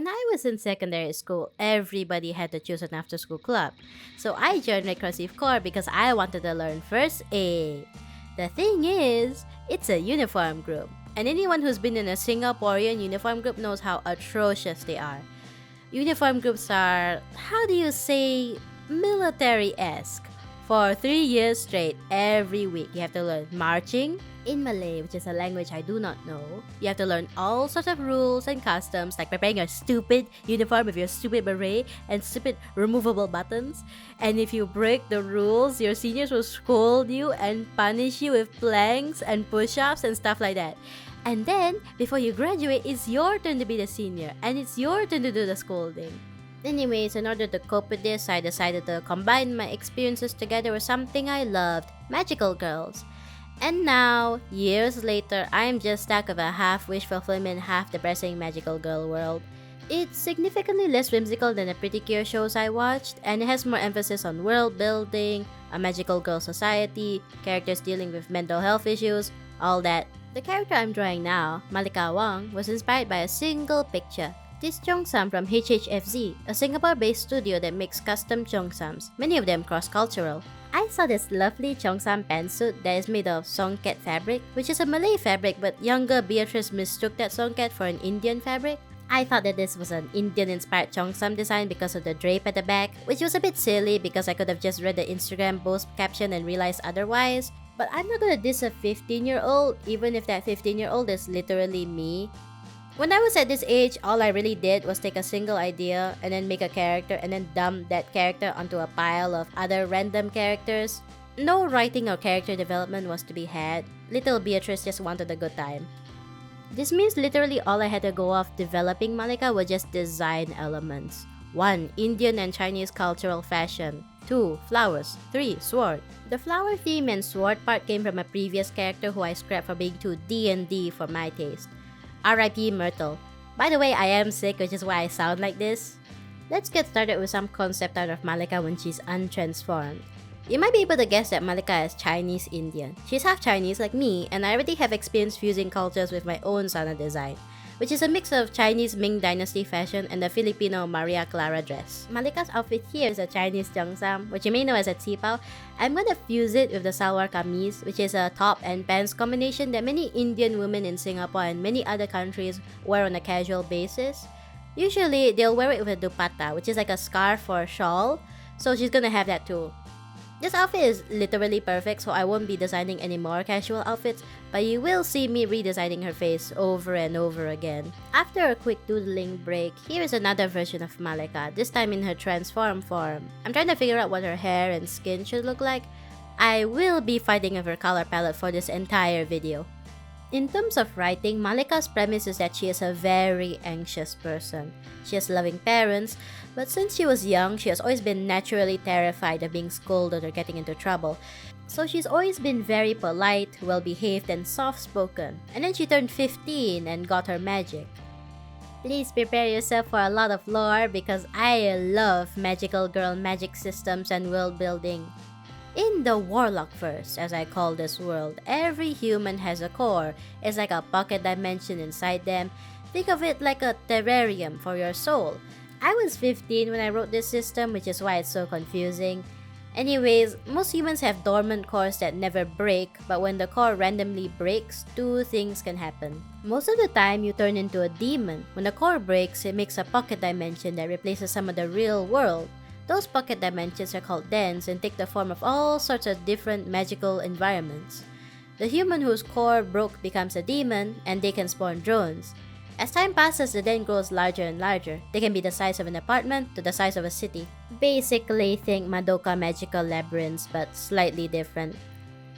When I was in secondary school, everybody had to choose an after school club. So I joined Recursive Corps because I wanted to learn first aid. The thing is, it's a uniform group. And anyone who's been in a Singaporean uniform group knows how atrocious they are. Uniform groups are, how do you say, military esque. For 3 years straight, every week, you have to learn marching in Malay, which is a language I do not know. You have to learn all sorts of rules and customs, like preparing your stupid uniform with your stupid beret and stupid removable buttons. And if you break the rules, your seniors will scold you and punish you with planks and push-ups and stuff like that. And then, before you graduate, it's your turn to be the senior, and it's your turn to do the scolding. Anyways, in order to cope with this, I decided to combine my experiences together with something I loved, magical girls. And now, years later, I'm just stuck with a half wish fulfillment, half depressing magical girl world. It's significantly less whimsical than the Pretty Cure shows I watched, and it has more emphasis on world building, a magical girl society, characters dealing with mental health issues, all that. The character I'm drawing now, Malika Wang, was inspired by a single picture. This cheongsam from HHFZ, a Singapore-based studio that makes custom cheongsams, many of them cross-cultural. I saw this lovely cheongsam pantsuit that is made of songket fabric, which is a Malay fabric, but younger Beatrice mistook that songket for an Indian fabric. I thought that this was an Indian-inspired cheongsam design because of the drape at the back, which was a bit silly because I could have just read the Instagram post caption and realized otherwise. But I'm not gonna diss a 15-year-old, even if that 15-year-old is literally me. When I was at this age, all I really did was take a single idea and then make a character and then dump that character onto a pile of other random characters. No writing or character development was to be had. Little Beatrice just wanted a good time. This means literally all I had to go off developing Malika were just design elements. 1. Indian and Chinese cultural fashion. 2. Flowers. 3. Sword. The flower theme and sword part came from a previous character who I scrapped for being too D&D for my taste. R.I.P. Myrtle. By the way, I am sick, which is why I sound like this. Let's get started with some concept art of Malika when she's untransformed. You might be able to guess that Malika is Chinese Indian. She's half Chinese like me, and I already have experience fusing cultures with my own Sana design, which is a mix of Chinese Ming Dynasty fashion and the Filipino Maria Clara dress. Malika's outfit here is a Chinese cheongsam, which you may know as a qipao. I'm gonna fuse it with the salwar kameez, which is a top and pants combination that many Indian women in Singapore and many other countries wear on a casual basis. Usually, they'll wear it with a dupatta, which is like a scarf or a shawl, so she's gonna have that too. This outfit is literally perfect, so I won't be designing any more casual outfits, but you will see me redesigning her face over and over again. After a quick doodling break, here is another version of Malika, this time in her transform form. I'm trying to figure out what her hair and skin should look like. I will be fighting with her color palette for this entire video. In terms of writing, Malika's premise is that she is a very anxious person. She has loving parents, but since she was young, she has always been naturally terrified of being scolded or getting into trouble. So she's always been very polite, well-behaved, and soft-spoken. And then she turned 15 and got her magic. Please prepare yourself for a lot of lore because I love magical girl magic systems and world building. In the Warlock verse, as I call this world, every human has a core. It's like a pocket dimension inside them. Think of it like a terrarium for your soul. I was 15 when I wrote this system, which is why it's so confusing. Anyways, most humans have dormant cores that never break, but when the core randomly breaks, two things can happen. Most of the time, you turn into a demon. When the core breaks, it makes a pocket dimension that replaces some of the real world. Those pocket dimensions are called dens and take the form of all sorts of different magical environments. The human whose core broke becomes a demon, and they can spawn drones. As time passes, the den grows larger and larger. They can be the size of an apartment to the size of a city. Basically, think Madoka Magical Labyrinths, but slightly different.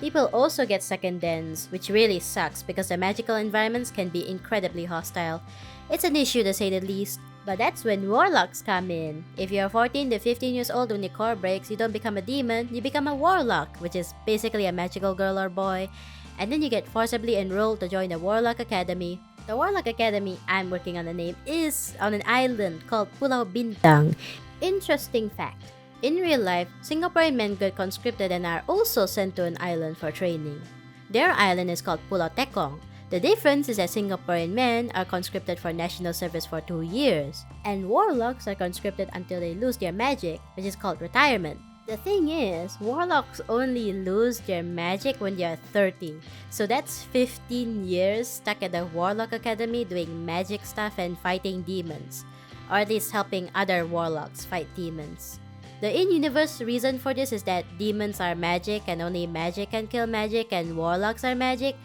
People also get second dens, which really sucks because the magical environments can be incredibly hostile. It's an issue to say the least. But that's when warlocks come in. If you're 14 to 15 years old when your core breaks, you don't become a demon, you become a warlock, which is basically a magical girl or boy. And then you get forcibly enrolled to join the Warlock Academy. The Warlock Academy, I'm working on the name, is on an island called Pulau Bintang. Interesting fact. In real life, Singaporean men get conscripted and are also sent to an island for training. Their island is called Pulau Tekong. The difference is that Singaporean men are conscripted for national service for 2 years, and warlocks are conscripted until they lose their magic, which is called retirement. The thing is, warlocks only lose their magic when they are 30, so that's 15 years stuck at the Warlock Academy doing magic stuff and fighting demons, or at least helping other warlocks fight demons. The in-universe reason for this is that demons are magic and only magic can kill magic and warlocks are magic.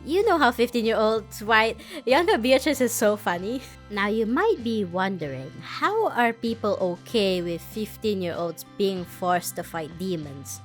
You know how 15-year-olds write. Younger Beatrice is so funny. Now you might be wondering, how are people okay with 15-year-olds being forced to fight demons?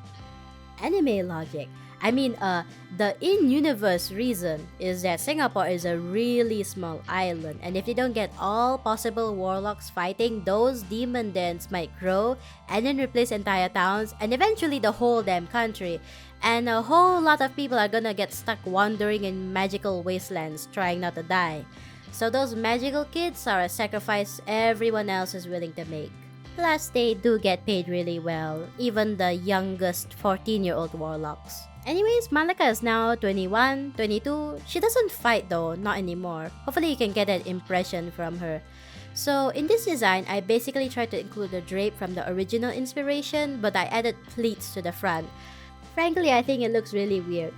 Anime logic. The in-universe reason is that Singapore is a really small island, and if they don't get all possible warlocks fighting, those demon dens might grow and then replace entire towns and eventually the whole damn country. And a whole lot of people are gonna get stuck wandering in magical wastelands trying not to die. So those magical kids are a sacrifice everyone else is willing to make. Plus, they do get paid really well, even the youngest 14-year-old warlocks. Anyways, Malika is now 21, 22. She doesn't fight though, not anymore. Hopefully you can get that impression from her. So in this design, I basically tried to include the drape from the original inspiration, but I added pleats to the front. Frankly, I think it looks really weird.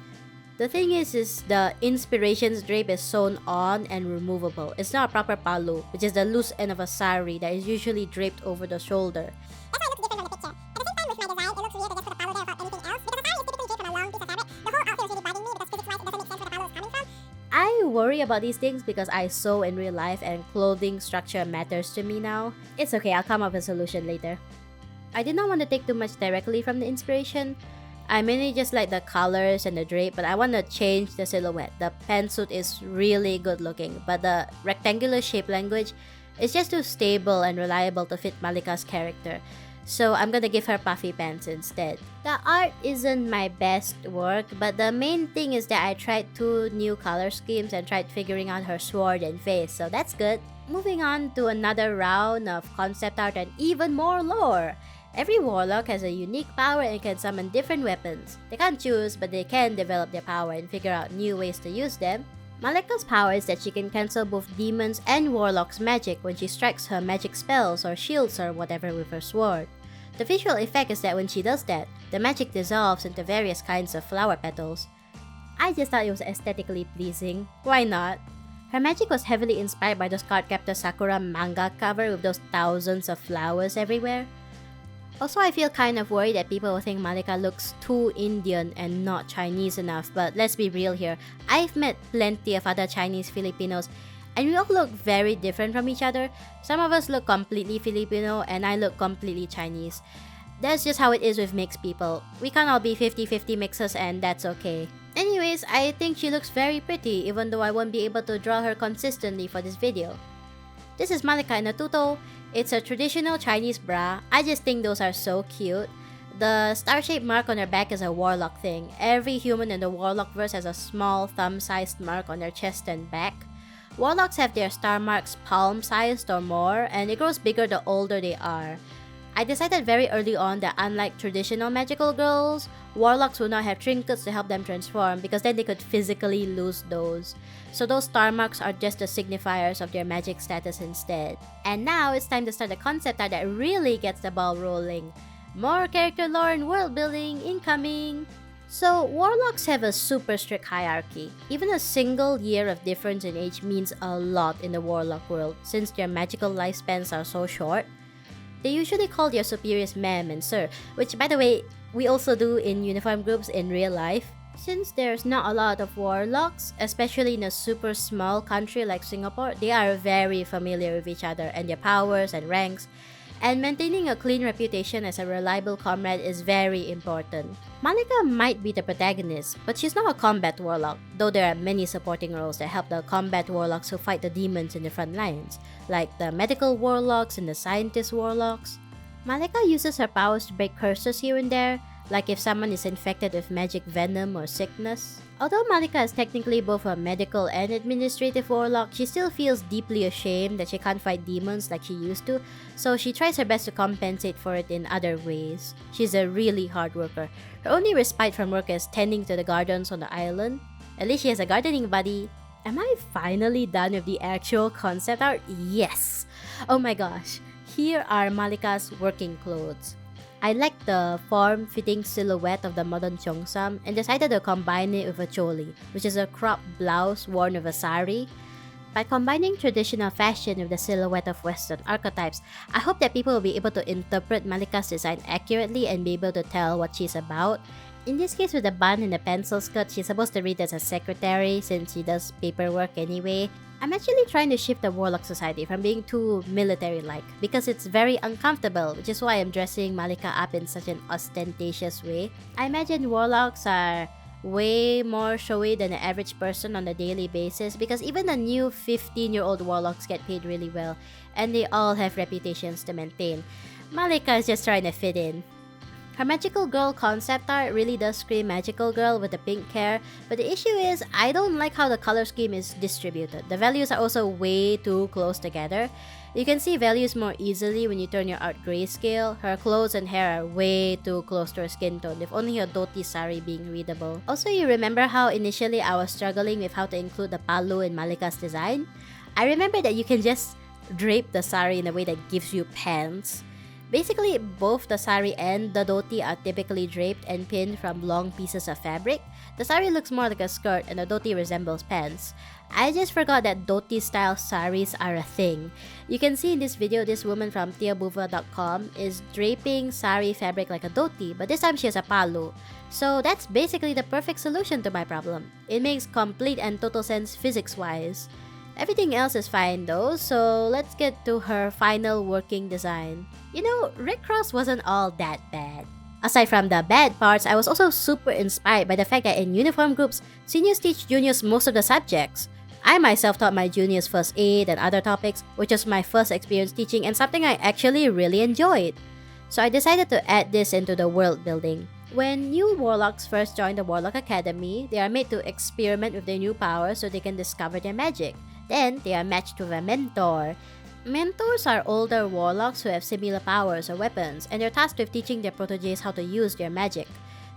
The thing is the inspiration's drape is sewn on and removable. It's not a proper palu, which is the loose end of a sari that is usually draped over the shoulder. That's why it looks different on the picture. At the same time with my design, it looks weird to just put a palu there without anything else, because the sari is typically draped from a long piece of fabric. The whole outfit was really bugging me because physics-wise it doesn't make sense where the palu is coming from. I worry about these things because I sew in real life and clothing structure matters to me now. It's okay, I'll come up with a solution later. I did not want to take too much directly from the inspiration. I mainly just like the colors and the drape, but I want to change the silhouette. The pantsuit is really good looking, but the rectangular shape language is just too stable and reliable to fit Malika's character. So I'm gonna give her puffy pants instead. The art isn't my best work, but the main thing is that I tried 2 new color schemes and tried figuring out her sword and face, so that's good. Moving on to another round of concept art and even more lore. Every warlock has a unique power and can summon different weapons. They can't choose, but they can develop their power and figure out new ways to use them. Malika's power is that she can cancel both demons and warlocks' magic when she strikes her magic spells or shields or whatever with her sword. The visual effect is that when she does that, the magic dissolves into various kinds of flower petals. I just thought it was aesthetically pleasing. Why not? Her magic was heavily inspired by those Cardcaptor Sakura manga cover with those thousands of flowers everywhere. Also, I feel kind of worried that people will think Malika looks too Indian and not Chinese enough, but let's be real here. I've met plenty of other Chinese Filipinos, and we all look very different from each other. Some of us look completely Filipino, and I look completely Chinese. That's just how it is with mixed people. We can't all be 50-50 mixes, and that's okay. Anyways, I think she looks very pretty, even though I won't be able to draw her consistently for this video. This is Malika in a tuto. It's a traditional Chinese bra. I just think those are so cute. The star-shaped mark on her back is a warlock thing. Every human in the warlock verse has a small thumb-sized mark on their chest and back. Warlocks have their star marks palm-sized or more, and it grows bigger the older they are. I decided very early on that unlike traditional magical girls, warlocks would not have trinkets to help them transform because then they could physically lose those. So those star marks are just the signifiers of their magic status instead. And now it's time to start the concept art that really gets the ball rolling. More character lore and world building incoming! So, warlocks have a super strict hierarchy. Even a single year of difference in age means a lot in the warlock world since their magical lifespans are so short. They usually call their superiors ma'am and sir, which by the way, we also do in uniform groups in real life. Since there's not a lot of warlocks, especially in a super small country like Singapore, they are very familiar with each other and their powers and ranks, and maintaining a clean reputation as a reliable comrade is very important. Malika might be the protagonist, but she's not a combat warlock, though there are many supporting roles that help the combat warlocks who fight the demons in the front lines, like the medical warlocks and the scientist warlocks. Malika uses her powers to break curses here and there, like if someone is infected with magic venom or sickness. Although Malika is technically both a medical and administrative warlock, she still feels deeply ashamed that she can't fight demons like she used to, so she tries her best to compensate for it in other ways. She's a really hard worker. Her only respite from work is tending to the gardens on the island. At least she has a gardening buddy. Am I finally done with the actual concept art? Yes! Oh my gosh, here are Malika's working clothes. I liked the form-fitting silhouette of the modern cheongsam and decided to combine it with a choli, which is a crop blouse worn with a sari. By combining traditional fashion with the silhouette of Western archetypes, I hope that people will be able to interpret Malika's design accurately and be able to tell what she's about. In this case, with the bun and the pencil skirt, she's supposed to read as a secretary since she does paperwork anyway. I'm actually trying to shift the Warlock society from being too military-like because it's very uncomfortable, which is why I'm dressing Malika up in such an ostentatious way. I imagine Warlocks are way more showy than the average person on a daily basis because even the new 15-year-old Warlocks get paid really well and they all have reputations to maintain. Malika is just trying to fit in. Her magical girl concept art really does scream magical girl with the pink hair, but the issue is I don't like how the color scheme is distributed. The values are also way too close together. You can see values more easily when you turn your art grayscale. Her clothes and hair are way too close to her skin tone, if only her dhoti sari being readable. Also, you remember how initially I was struggling with how to include the palu in Malika's design? I remember that you can just drape the sari in a way that gives you pants. Basically, both the sari and the dhoti are typically draped and pinned from long pieces of fabric. The sari looks more like a skirt and the dhoti resembles pants. I just forgot that dhoti-style saris are a thing. You can see in this video this woman from tiabuva.com is draping sari fabric like a dhoti, but this time she has a palu. So that's basically the perfect solution to my problem. It makes complete and total sense physics-wise. Everything else is fine though, so let's get to her final working design. You know, Rick Ross wasn't all that bad. Aside from the bad parts, I was also super inspired by the fact that in uniform groups, seniors teach juniors most of the subjects. I myself taught my juniors first aid and other topics, which was my first experience teaching and something I actually really enjoyed. So I decided to add this into the world building. When new Warlocks first join the Warlock Academy, they are made to experiment with their new powers so they can discover their magic. Then, they are matched with a mentor. Mentors are older Warlocks who have similar powers or weapons, and they're tasked with teaching their proteges how to use their magic.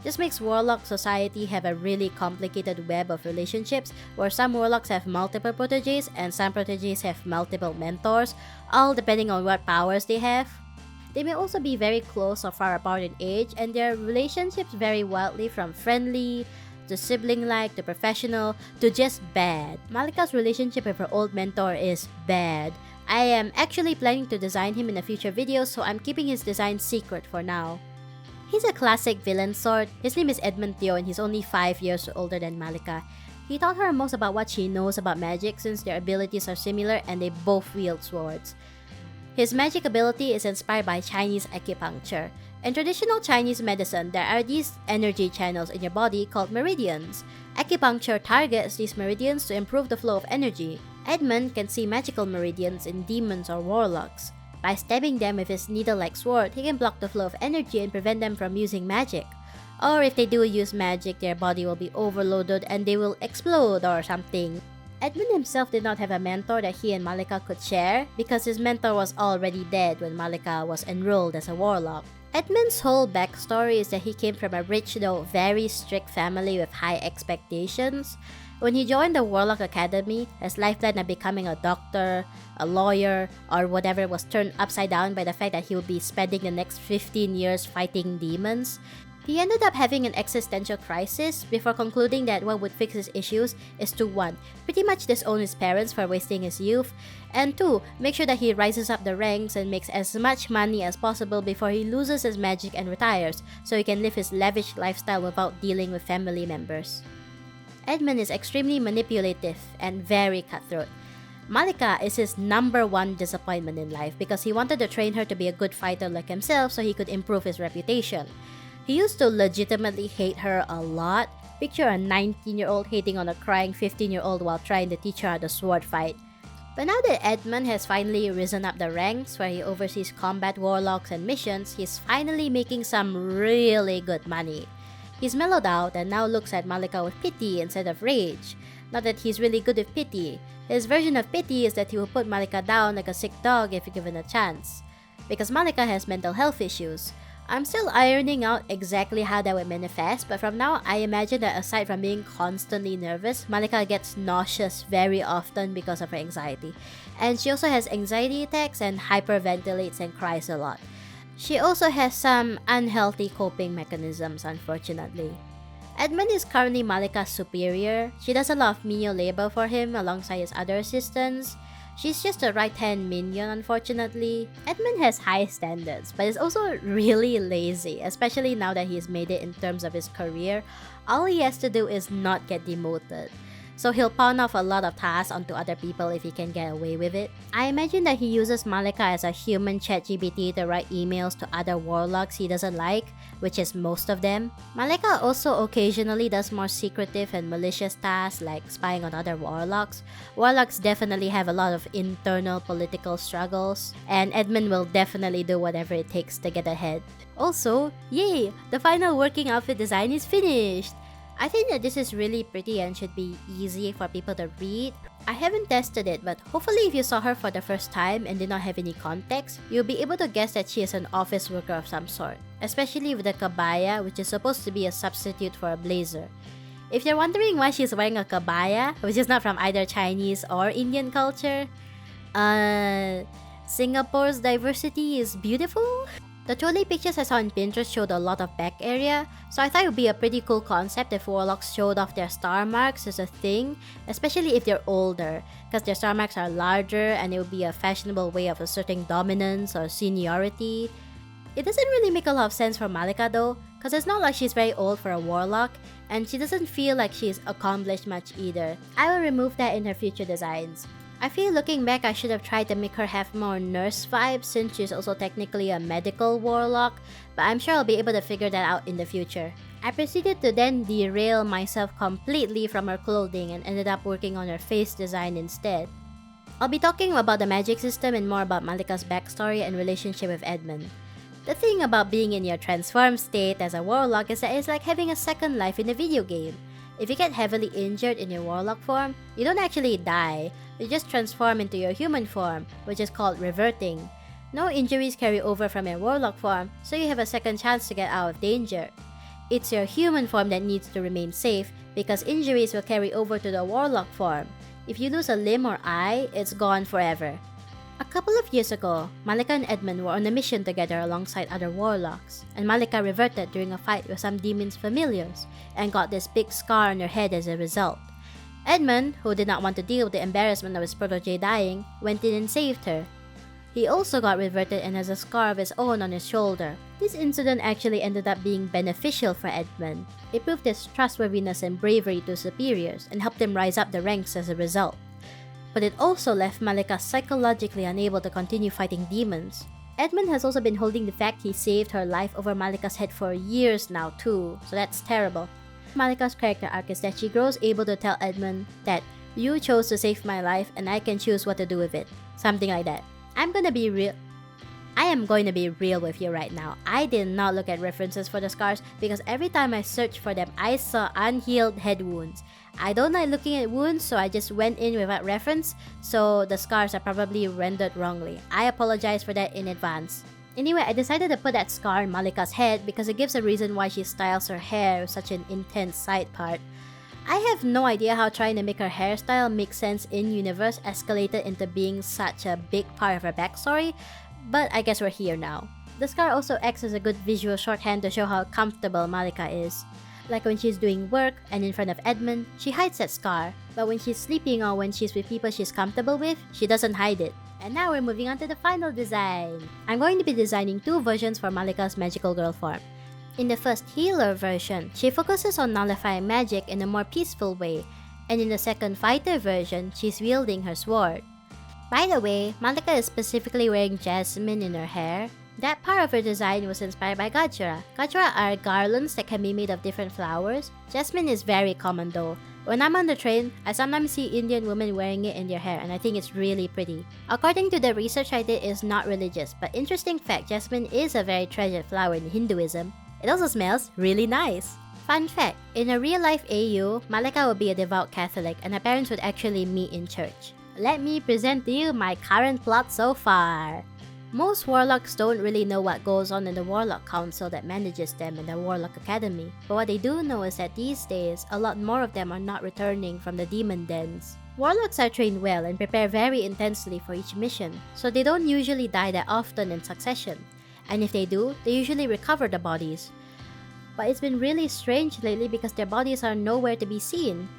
This makes Warlock society have a really complicated web of relationships where some Warlocks have multiple proteges and some proteges have multiple mentors, all depending on what powers they have. They may also be very close or far apart in age, and their relationships vary wildly from friendly, to sibling-like, to professional, to just bad. Malika's relationship with her old mentor is bad. I am actually planning to design him in a future video, so I'm keeping his design secret for now. He's a classic villain sort. His name is Edmund Theo and he's only 5 years older than Malika. He taught her most about what she knows about magic since their abilities are similar and they both wield swords. His magic ability is inspired by Chinese acupuncture. In traditional Chinese medicine, there are these energy channels in your body called meridians. Acupuncture targets these meridians to improve the flow of energy. Edmund can see magical meridians in demons or warlocks. By stabbing them with his needle-like sword, he can block the flow of energy and prevent them from using magic. Or if they do use magic, their body will be overloaded and they will explode or something. Edmund himself did not have a mentor that he and Malika could share because his mentor was already dead when Malika was enrolled as a warlock. Edmund's whole backstory is that he came from a rich though very strict family with high expectations. When he joined the Warlock Academy, his lifeline of becoming a doctor, a lawyer, or whatever was turned upside down by the fact that he would be spending the next 15 years fighting demons. He ended up having an existential crisis before concluding that what would fix his issues is to 1. Pretty much disown his parents for wasting his youth, and 2. Make sure that he rises up the ranks and makes as much money as possible before he loses his magic and retires, so he can live his lavish lifestyle without dealing with family members. Edmund is extremely manipulative and very cutthroat. Malika is his #1 disappointment in life because he wanted to train her to be a good fighter like himself so he could improve his reputation. He used to legitimately hate her a lot. Picture a 19-year-old hating on a crying 15-year-old while trying to teach her how to sword fight. But now that Edmund has finally risen up the ranks where he oversees combat warlocks and missions, he's finally making some really good money. He's mellowed out and now looks at Malika with pity instead of rage. Not that he's really good with pity. His version of pity is that he will put Malika down like a sick dog if given a chance. Because Malika has mental health issues. I'm still ironing out exactly how that would manifest, but from now, I imagine that aside from being constantly nervous, Malika gets nauseous very often because of her anxiety. And she also has anxiety attacks and hyperventilates and cries a lot. She also has some unhealthy coping mechanisms, unfortunately. Edmund is currently Malika's superior. She does a lot of menial labor for him alongside his other assistants. She's just a right-hand minion, unfortunately. Edmund has high standards, but is also really lazy, especially now that he's made it in terms of his career. All he has to do is not get demoted. So he'll pawn off a lot of tasks onto other people if he can get away with it. I imagine that he uses Malika as a human ChatGPT to write emails to other warlocks he doesn't like, which is most of them. Malika also occasionally does more secretive and malicious tasks like spying on other warlocks. Warlocks definitely have a lot of internal political struggles, and Edmund will definitely do whatever it takes to get ahead. Also, yay! The final working outfit design is finished! I think that this is really pretty and should be easy for people to read. I haven't tested it, but hopefully if you saw her for the first time and did not have any context, you'll be able to guess that she is an office worker of some sort, especially with the kabaya, which is supposed to be a substitute for a blazer. If you're wondering why she's wearing a kabaya, which is not from either Chinese or Indian culture, Singapore's diversity is beautiful. The trolley pictures I saw on Pinterest showed a lot of back area, so I thought it would be a pretty cool concept if warlocks showed off their star marks as a thing, especially if they're older, because their star marks are larger and it would be a fashionable way of asserting dominance or seniority. It doesn't really make a lot of sense for Malika though, because it's not like she's very old for a warlock, and she doesn't feel like she's accomplished much either. I will remove that in her future designs. I feel looking back I should have tried to make her have more nurse vibes since she's also technically a medical warlock, but I'm sure I'll be able to figure that out in the future. I proceeded to then derail myself completely from her clothing and ended up working on her face design instead. I'll be talking about the magic system and more about Malika's backstory and relationship with Edmund. The thing about being in your transformed state as a warlock is that it's like having a second life in a video game. If you get heavily injured in your warlock form, you don't actually die, you just transform into your human form, which is called reverting. No injuries carry over from your warlock form, so you have a second chance to get out of danger. It's your human form that needs to remain safe, because injuries will carry over to the warlock form. If you lose a limb or eye, it's gone forever. A couple of years ago, Malika and Edmund were on a mission together alongside other warlocks, and Malika reverted during a fight with some demons familiars, and got this big scar on her head as a result. Edmund, who did not want to deal with the embarrassment of his protege dying, went in and saved her. He also got reverted and has a scar of his own on his shoulder. This incident actually ended up being beneficial for Edmund. It proved his trustworthiness and bravery to superiors, and helped him rise up the ranks as a result. But it also left Malika psychologically unable to continue fighting demons. Edmund has also been holding the fact he saved her life over Malika's head for years now too, so that's terrible. Malika's character arc is that she grows able to tell Edmund that you chose to save my life and I can choose what to do with it. Something like that. I am going to be real with you right now. I did not look at references for the scars because every time I searched for them, I saw unhealed head wounds. I don't like looking at wounds, so I just went in without reference, so the scars are probably rendered wrongly. I apologize for that in advance. Anyway, I decided to put that scar on Malika's head because it gives a reason why she styles her hair with such an intense side part. I have no idea how trying to make her hairstyle make sense in-universe escalated into being such a big part of her backstory, but I guess we're here now. The scar also acts as a good visual shorthand to show how comfortable Malika is. Like when she's doing work and in front of Edmund, she hides that scar, but when she's sleeping or when she's with people she's comfortable with, she doesn't hide it. And now we're moving on to the final design. I'm going to be designing two versions for Malika's magical girl form. In the first healer version, she focuses on nullifying magic in a more peaceful way, and in the second fighter version, she's wielding her sword. By the way, Malika is specifically wearing jasmine in her hair. That part of her design was inspired by gajra. Gajra are garlands that can be made of different flowers. Jasmine is very common though. When I'm on the train, I sometimes see Indian women wearing it in their hair and I think it's really pretty. According to the research I did, it's not religious, but interesting fact, jasmine is a very treasured flower in Hinduism. It also smells really nice. Fun fact, in a real-life AU, Malika would be a devout Catholic and her parents would actually meet in church. Let me present to you my current plot so far. Most Warlocks don't really know what goes on in the Warlock Council that manages them in the Warlock Academy, but what they do know is that these days, a lot more of them are not returning from the demon dens. Warlocks are trained well and prepare very intensely for each mission, so they don't usually die that often in succession, and if they do, they usually recover the bodies. But it's been really strange lately because their bodies are nowhere to be seen.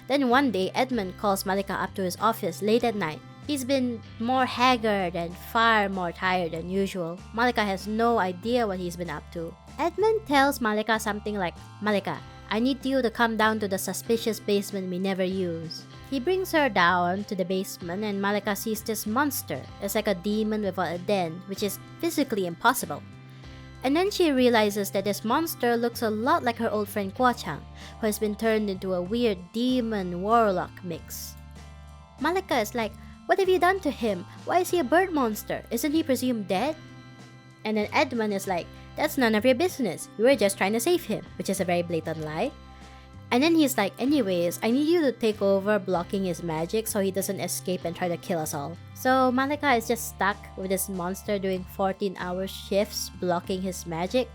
Then one day, Edmund calls Malika up to his office late at night. He's been more haggard and far more tired than usual. Malika has no idea what he's been up to. Edmund tells Malika something like, "Malika, I need you to come down to the suspicious basement we never use." He brings her down to the basement and Malika sees this monster. It's like a demon without a den, which is physically impossible. And then she realizes that this monster looks a lot like her old friend Guachang, who has been turned into a weird demon-warlock mix. Malika is like, "What have you done to him? Why is he a bird monster? Isn't he presumed dead?" And then Edmund is like, "That's none of your business. We were just trying to save him," which is a very blatant lie. And then he's like, "Anyways, I need you to take over blocking his magic so he doesn't escape and try to kill us all." So Malika is just stuck with this monster doing 14-hour shifts blocking his magic.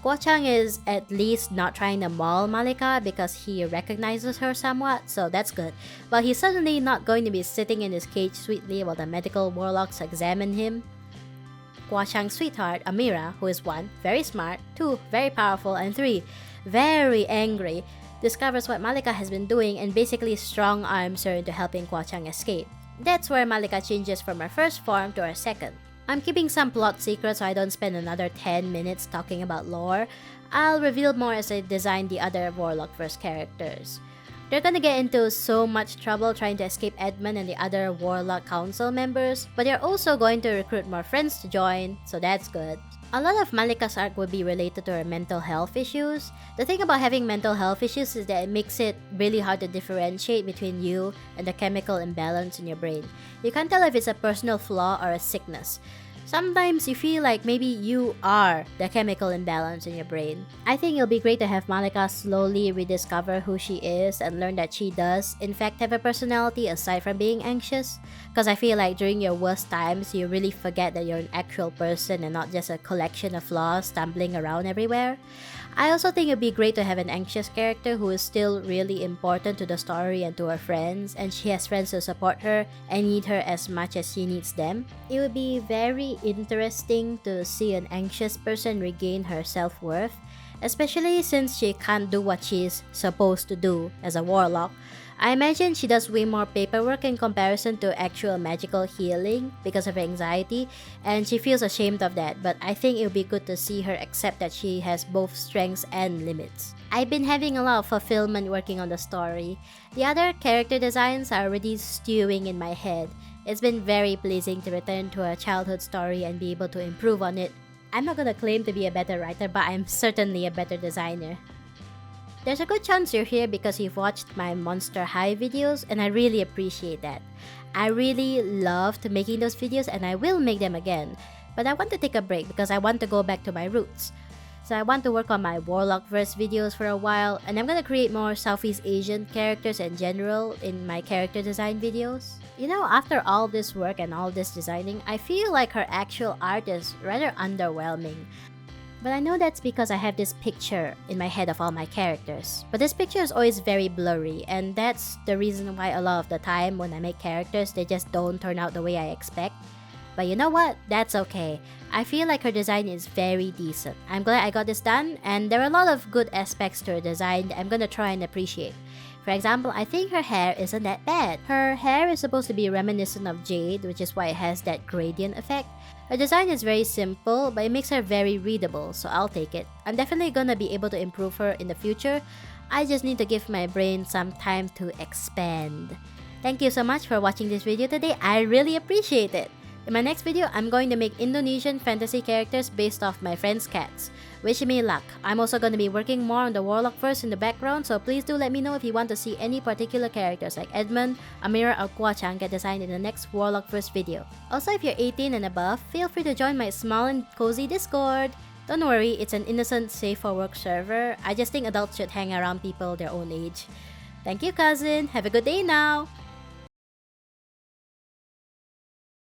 Guachang is at least not trying to maul Malika because he recognizes her somewhat, so that's good. But he's suddenly not going to be sitting in his cage sweetly while the medical warlocks examine him. Guachang's sweetheart, Amira, who is 1, very smart, 2, very powerful, and 3, very angry, discovers what Malika has been doing and basically strong arms her into helping Guachang escape. That's where Malika changes from her first form to her second. I'm keeping some plot secrets so I don't spend another 10 minutes talking about lore. I'll reveal more as I design the other Warlock-verse characters. They're gonna get into so much trouble trying to escape Edmund and the other Warlock Council members, but they're also going to recruit more friends to join, so that's good. A lot of Malika's arc will be related to her mental health issues. The thing about having mental health issues is that it makes it really hard to differentiate between you and the chemical imbalance in your brain. You can't tell if it's a personal flaw or a sickness. Sometimes you feel like maybe you are the chemical imbalance in your brain. I think it'll be great to have Malika slowly rediscover who she is and learn that she does, in fact, have a personality aside from being anxious. Because I feel like during your worst times, you really forget that you're an actual person and not just a collection of flaws stumbling around everywhere. I also think it'd be great to have an anxious character who is still really important to the story and to her friends, and she has friends to support her and need her as much as she needs them. It would be very interesting to see an anxious person regain her self-worth, especially since she can't do what she's supposed to do as a warlock. I imagine she does way more paperwork in comparison to actual magical healing because of her anxiety, and she feels ashamed of that, but I think it would be good to see her accept that she has both strengths and limits. I've been having a lot of fulfillment working on the story. The other character designs are already stewing in my head. It's been very pleasing to return to a childhood story and be able to improve on it. I'm not gonna claim to be a better writer, but I'm certainly a better designer. There's a good chance you're here because you've watched my Monster High videos, and I really appreciate that. I really loved making those videos and I will make them again, but I want to take a break because I want to go back to my roots. So I want to work on my Warlock-verse videos for a while, and I'm gonna create more Southeast Asian characters in general in my character design videos. You know, after all this work and all this designing, I feel like her actual art is rather underwhelming. But I know that's because I have this picture in my head of all my characters. But this picture is always very blurry, and that's the reason why a lot of the time when I make characters, they just don't turn out the way I expect. But you know what? That's okay. I feel like her design is very decent. I'm glad I got this done, and there are a lot of good aspects to her design that I'm gonna try and appreciate. For example, I think her hair isn't that bad. Her hair is supposed to be reminiscent of jade, which is why it has that gradient effect. Her design is very simple, but it makes her very readable, so I'll take it. I'm definitely gonna be able to improve her in the future. I just need to give my brain some time to expand. Thank you so much for watching this video today. I really appreciate it. In my next video, I'm going to make Indonesian fantasy characters based off my friend's cats. Wish me luck. I'm also going to be working more on the Warlock verse in the background, so please do let me know if you want to see any particular characters like Edmund, Amira, or Guachang get designed in the next Warlock verse video. Also, if you're 18 and above, feel free to join my small and cozy Discord. Don't worry, it's an innocent, safe for work server. I just think adults should hang around people their own age. Thank you, cousin. Have a good day now.